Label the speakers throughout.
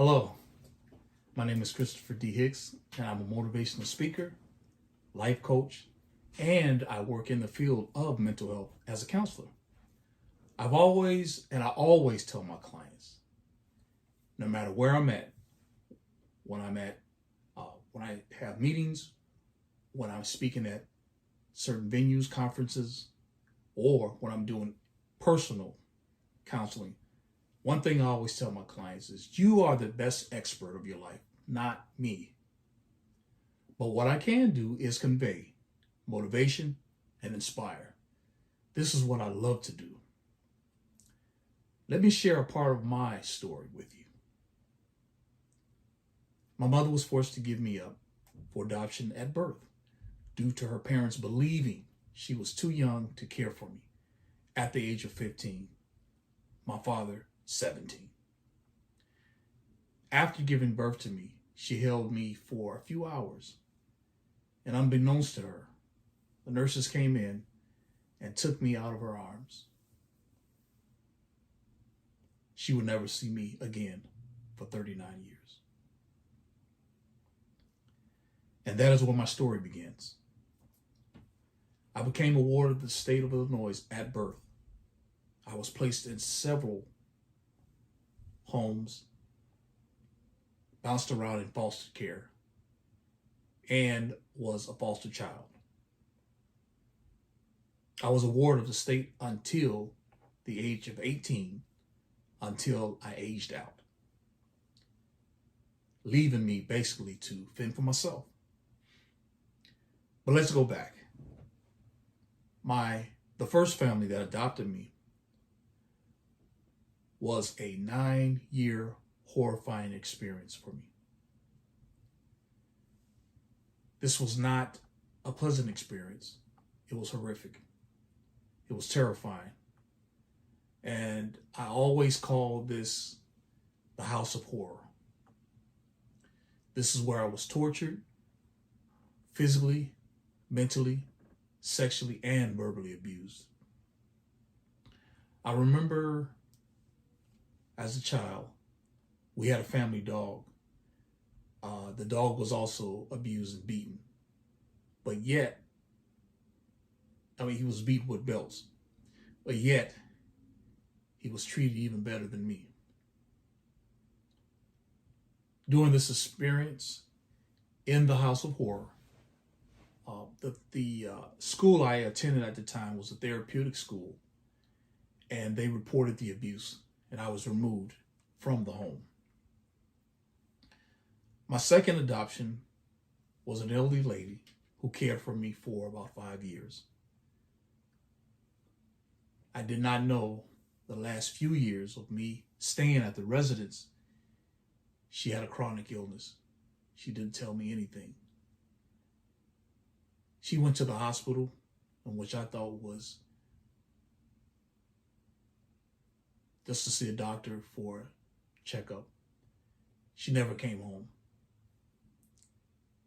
Speaker 1: Hello, my name is Christopher D. Hicks, and I'm a motivational speaker, life coach, and I work in the field of mental health as a counselor. I always tell my clients, no matter where I'm at, when when I have meetings, when I'm speaking at certain venues, conferences, or when I'm doing personal counseling, one thing I always tell my clients is you are the best expert of your life, not me. But what I can do is convey motivation and inspire. This is what I love to do. Let me share a part of my story with you. My mother was forced to give me up for adoption at birth due to her parents believing she was too young to care for me at the age of 15. My father, 17. After giving birth to me, she held me for a few hours, and unbeknownst to her, the nurses came in and took me out of her arms. She would never see me again for 39 years. And that is where my story begins. I became a ward of the state of Illinois at birth. I was placed in several homes, bounced around in foster care, and was a foster child. I was a ward of the state until the age of 18, until I aged out, leaving me basically to fend for myself. But let's go back. The first family that adopted me was a 9-year horrifying experience for me. This was not a pleasant experience. It was horrific. It was terrifying. And I always call this the house of horror. This is where I was tortured, physically, mentally, sexually, and verbally abused. I remember as a child, we had a family dog. The dog was also abused and beaten. But yet, he was beaten with belts. But yet, he was treated even better than me. During this experience in the house of horror, the school I attended at the time was a therapeutic school, and they reported the abuse, and I was removed from the home. My second adoption was an elderly lady who cared for me for about 5 years. I did not know the last few years of me staying at the residence, she had a chronic illness. She didn't tell me anything. She went to the hospital, in which I thought was just to see a doctor for a checkup. She never came home,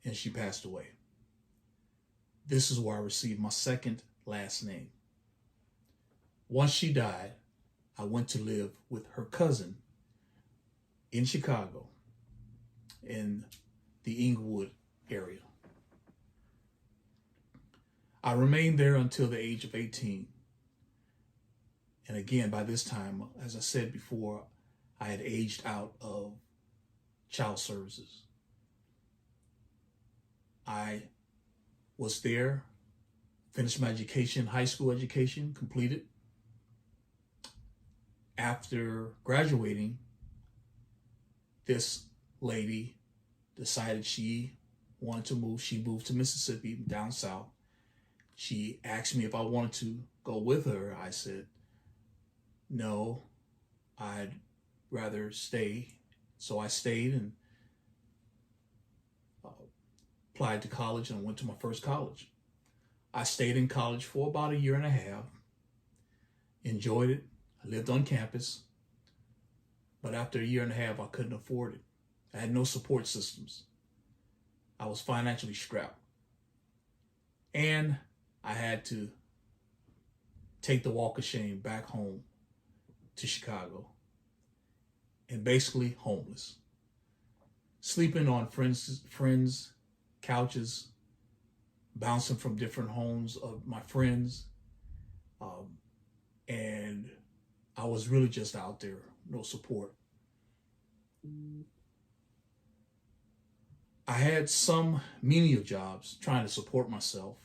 Speaker 1: and she passed away. This is where I received my second last name. Once she died, I went to live with her cousin in Chicago, in the Inglewood area. I remained there until the age of 18. And again, by this time, as I said before, I had aged out of child services. I was there, finished my education, high school education, completed. After graduating, this lady decided she wanted to move. She moved to Mississippi, down south. She asked me if I wanted to go with her. I said, no, I'd rather stay. So I stayed and applied to college and went to my first college. I stayed in college for about 1.5 years, enjoyed it. I lived on campus, but after 1.5 years, I couldn't afford it. I had no support systems. I was financially strapped. And I had to take the walk of shame back home to Chicago and basically homeless. sleeping on friends' couches, bouncing from different homes of my friends. And I was really just out there, no support. I had some menial jobs trying to support myself,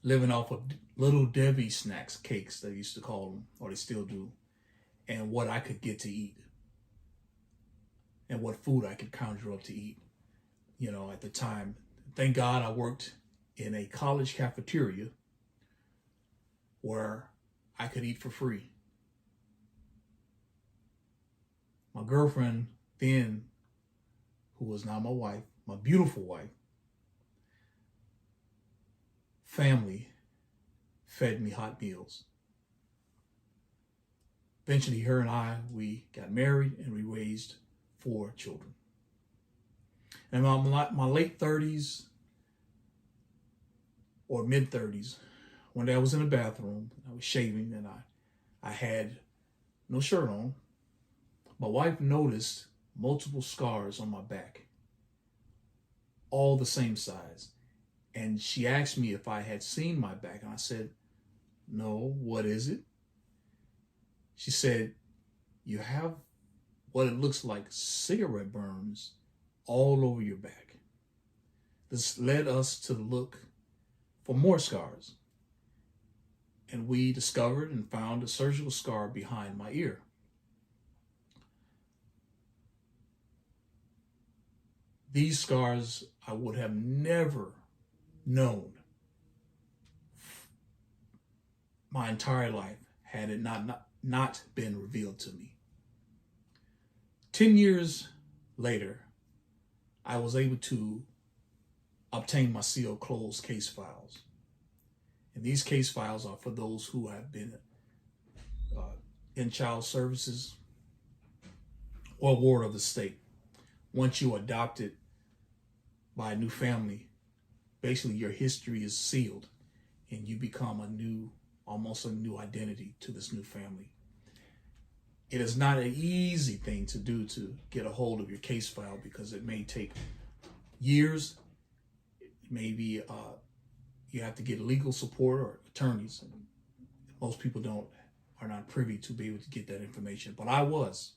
Speaker 1: living off of Little Debbie snacks, cakes, they used to call them, or they still do, and what I could get to eat and what food I could conjure up to eat. At the time, thank God I worked in a college cafeteria where I could eat for free. My girlfriend then, who was now my wife, my beautiful wife, family fed me hot meals. Eventually, her and I, we got married and we raised 4 children. And my late 30s or mid 30s, one day I was in the bathroom, I was shaving, and I had no shirt on. My wife noticed multiple scars on my back, all the same size. And she asked me if I had seen my back, and I said, no, what is it? She said, you have what it looks like cigarette burns all over your back. This led us to look for more scars. And we discovered and found a surgical scar behind my ear. These scars I would have never known my entire life had it not been revealed to me. 10 years later, I was able to obtain my sealed closed case files. And these case files are for those who have been in child services or ward of the state. Once you adopted by a new family, basically your history is sealed and you become almost a new identity to this new family. It is not an easy thing to do to get a hold of your case file because it may take years. Maybe you have to get legal support or attorneys. Most people are not privy to be able to get that information, but I was.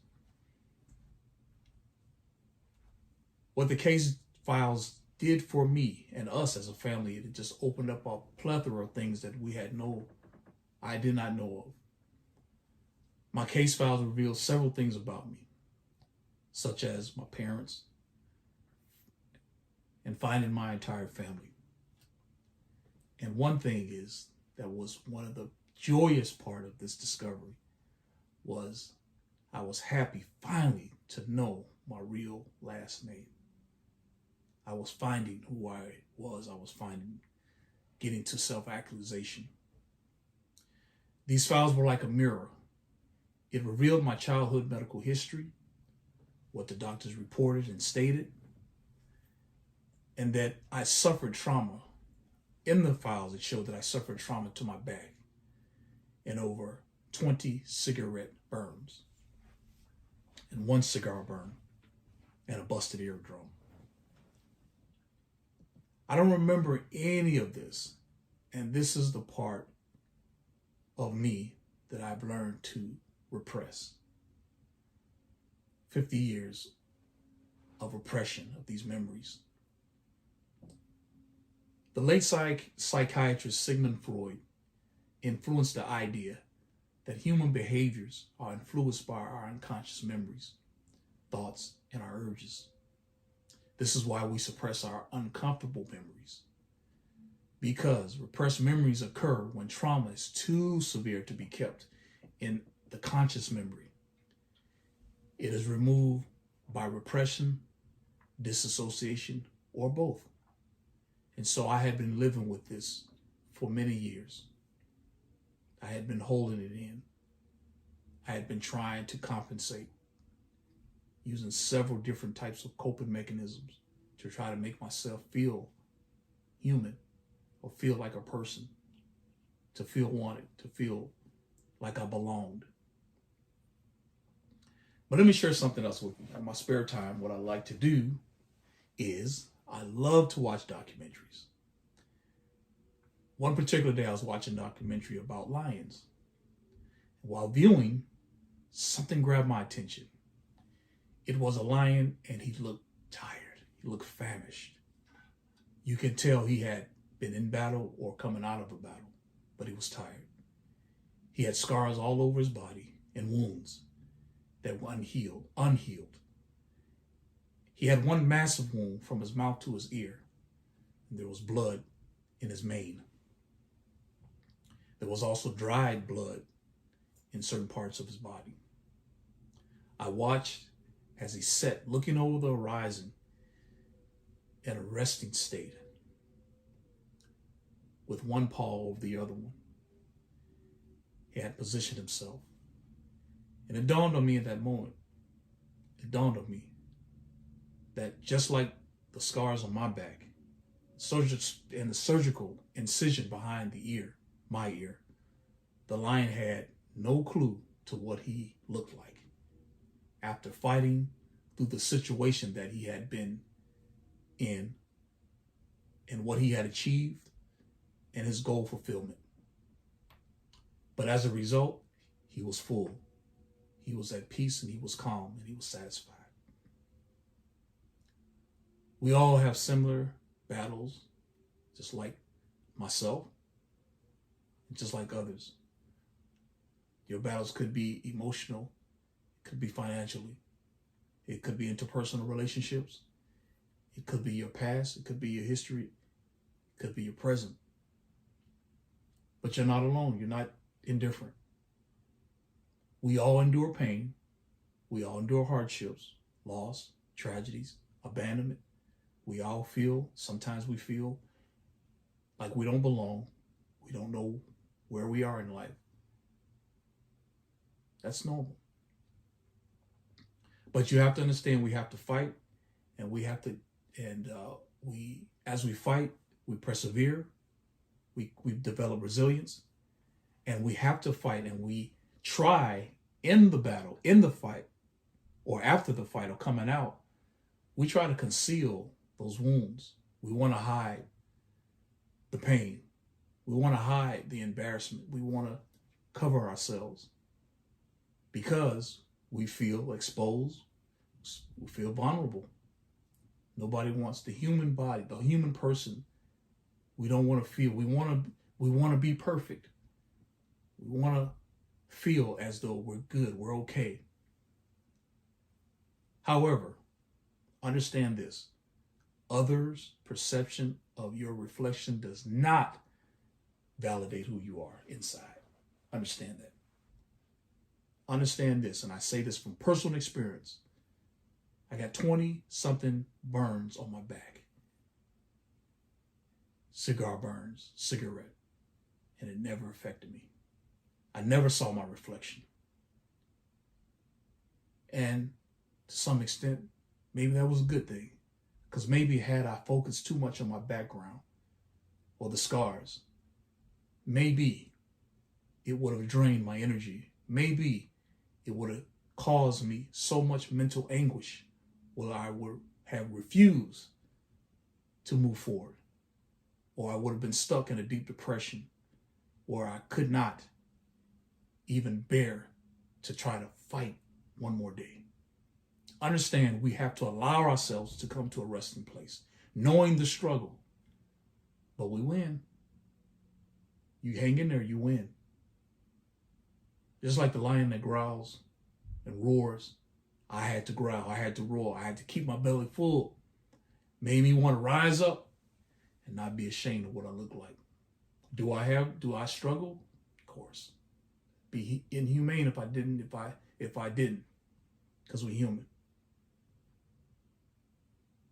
Speaker 1: What the case files did for me and us as a family, it just opened up a plethora of things that I did not know of. My case files revealed several things about me, such as my parents and finding my entire family. And one thing that was one of the joyous part of this discovery was I was happy finally to know my real last name. I was finding who I was. I was getting to self-actualization. These files were like a mirror. It revealed my childhood medical history, what the doctors reported and stated, and that I suffered trauma. In the files, it showed that I suffered trauma to my back and over 20 cigarette burns and 1 cigar burn and a busted eardrum. I don't remember any of this, and this is the part of me that I've learned to repress. 50 years of repression of these memories. The late psychiatrist Sigmund Freud influenced the idea that human behaviors are influenced by our unconscious memories, thoughts, and our urges. This is why we suppress our uncomfortable memories. Because repressed memories occur when trauma is too severe to be kept in the conscious memory. It is removed by repression, disassociation, or both. And so I had been living with this for many years. I had been holding it in. I had been trying to compensate using several different types of coping mechanisms to try to make myself feel human or feel like a person, to feel wanted, to feel like I belonged. But let me share something else with you. In my spare time, what I like to do is I love to watch documentaries. One particular day I was watching a documentary about lions. While viewing, something grabbed my attention. It was a lion and he looked tired. He looked famished. You can tell he had been in battle or coming out of a battle, but he was tired. He had scars all over his body and wounds that were unhealed. He had one massive wound from his mouth to his ear, and there was blood in his mane. There was also dried blood in certain parts of his body. I watched as he sat looking over the horizon in a resting state with one paw over the other one. He had positioned himself. And it dawned on me at that moment, that just like the scars on my back, and the surgical incision behind the ear, my ear, the lion had no clue to what he looked like after fighting through the situation that he had been in and what he had achieved and his goal fulfillment. But as a result, he was full. He was at peace and he was calm and he was satisfied. We all have similar battles, just like myself, just like others. Your battles could be emotional, it could be financially, it could be interpersonal relationships, it could be your past, it could be your history, it could be your present. But you're not alone, you're not indifferent. We all endure pain, we all endure hardships, loss, tragedies, abandonment. We all sometimes we feel like we don't belong. We don't know where we are in life. That's normal. But you have to understand we have to fight, and as we fight, we persevere, we develop resilience, and we have to fight, and we try in the battle, in the fight, or after the fight or coming out, we try to conceal those wounds. We want to hide the pain. We want to hide the embarrassment. We want to cover ourselves because we feel exposed. We feel vulnerable. Nobody wants the human body, the human person. We don't want to feel. We want to be perfect. We want to feel as though we're good, we're okay. However, understand this. Others' perception of your reflection does not validate who you are inside. Understand that. Understand this, and I say this from personal experience. I got 20-something burns on my back. Cigar burns, cigarette, and it never affected me. I never saw my reflection. And to some extent, maybe that was a good thing. Because maybe had I focused too much on my background or the scars, maybe it would have drained my energy. Maybe it would have caused me so much mental anguish where I would have refused to move forward. Or I would have been stuck in a deep depression where I could not even bear to try to fight one more day. Understand we have to allow ourselves to come to a resting place, knowing the struggle. But we win. You hang in there, you win. Just like the lion that growls and roars, I had to growl, I had to roar, I had to keep my belly full. Made me want to rise up and not be ashamed of what I look like. Do I struggle? Of course. Be inhumane if I didn't, because we're human.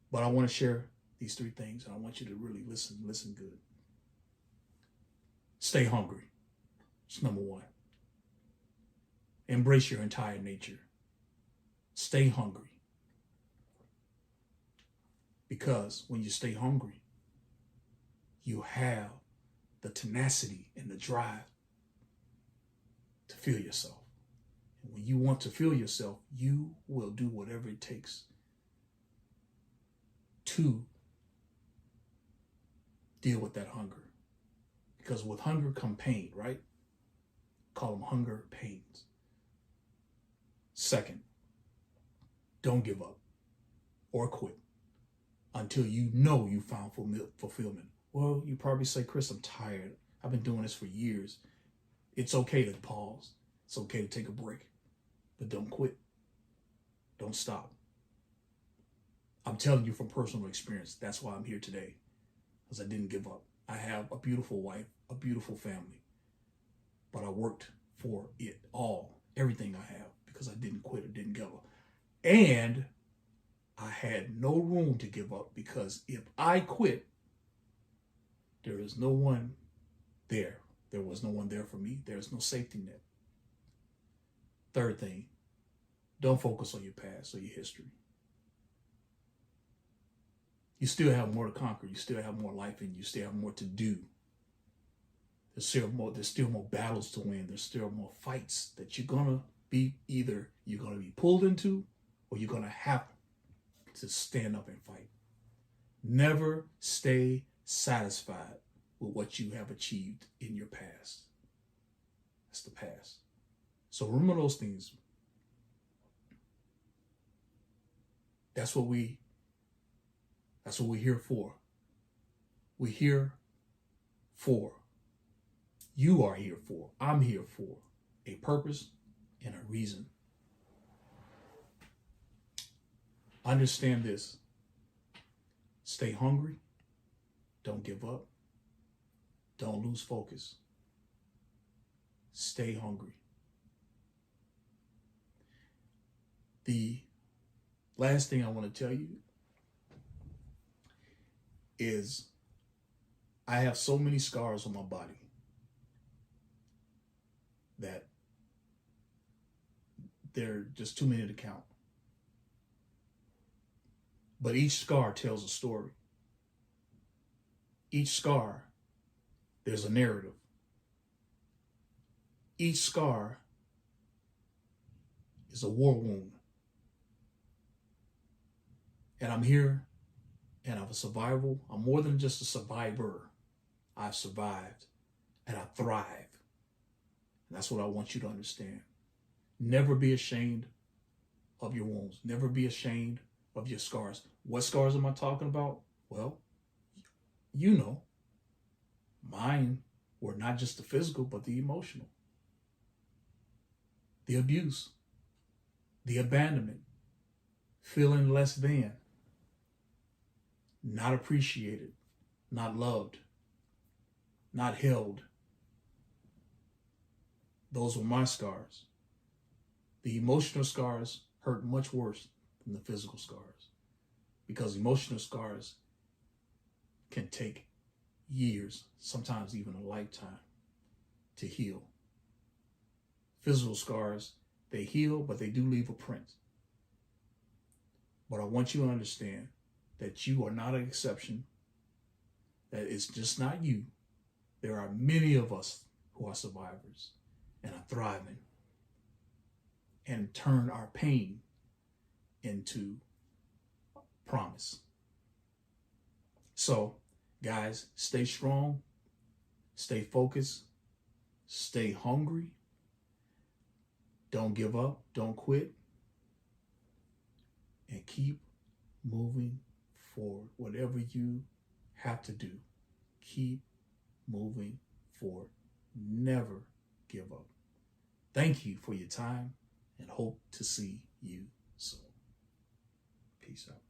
Speaker 1: But I want to share these 3 things, and I want you to really listen good. Stay hungry. It's number 1. Embrace your entire nature. Stay hungry. Because when you stay hungry, you have the tenacity and the drive to feel yourself. When you want to feel yourself, you will do whatever it takes to deal with that hunger. Because with hunger come pain, right? Call them hunger pains. Second, don't give up or quit until you know you found fulfillment. Well, you probably say, Chris, I'm tired. I've been doing this for years. It's okay to pause. It's okay to take a break. But don't quit. Don't stop. I'm telling you from personal experience. That's why I'm here today. Because I didn't give up. I have a beautiful wife, a beautiful family. But I worked for it all, everything I have, because I didn't quit or didn't give up. And I had no room to give up, because if I quit, there is no one there. There was no one there for me. There's no safety net. Third thing, don't focus on your past or your history. You still have more to conquer. You still have more life in you. You still have more to do. There's still more battles to win. There's still more fights that you're going to be, either you're going to be pulled into or you're going to have to stand up and fight. Never stay satisfied with what you have achieved in your past. That's the past. So remember those things. That's what we're here for. We're here for. You are here for. I'm here for a purpose and a reason. Understand this. Stay hungry. Don't give up. Don't lose focus. Stay hungry. The last thing I want to tell you is I have so many scars on my body that they're just too many to count. But each scar tells a story. Each scar, there's a narrative. Each scar is a war wound. And I'm here, and I'm a survival. I'm more than just a survivor. I've survived, and I thrive. And that's what I want you to understand. Never be ashamed of your wounds. Never be ashamed of your scars. What scars am I talking about? Well, you know. Mine were not just the physical, but the emotional. The abuse. The abandonment. Feeling less than. Not appreciated. Not loved. Not held. Those were my scars. The emotional scars hurt much worse than the physical scars, because emotional scars can take years, sometimes even a lifetime, to heal. Physical scars, they heal, but they do leave a print. But I want you to understand that you are not an exception, that it's just not you. There are many of us who are survivors and are thriving and turn our pain into promise. So, guys, stay strong, stay focused, stay hungry, don't give up, don't quit, and keep moving forward. Whatever you have to do, keep moving forward. Never give up. Thank you for your time, and hope to see you soon. Peace out.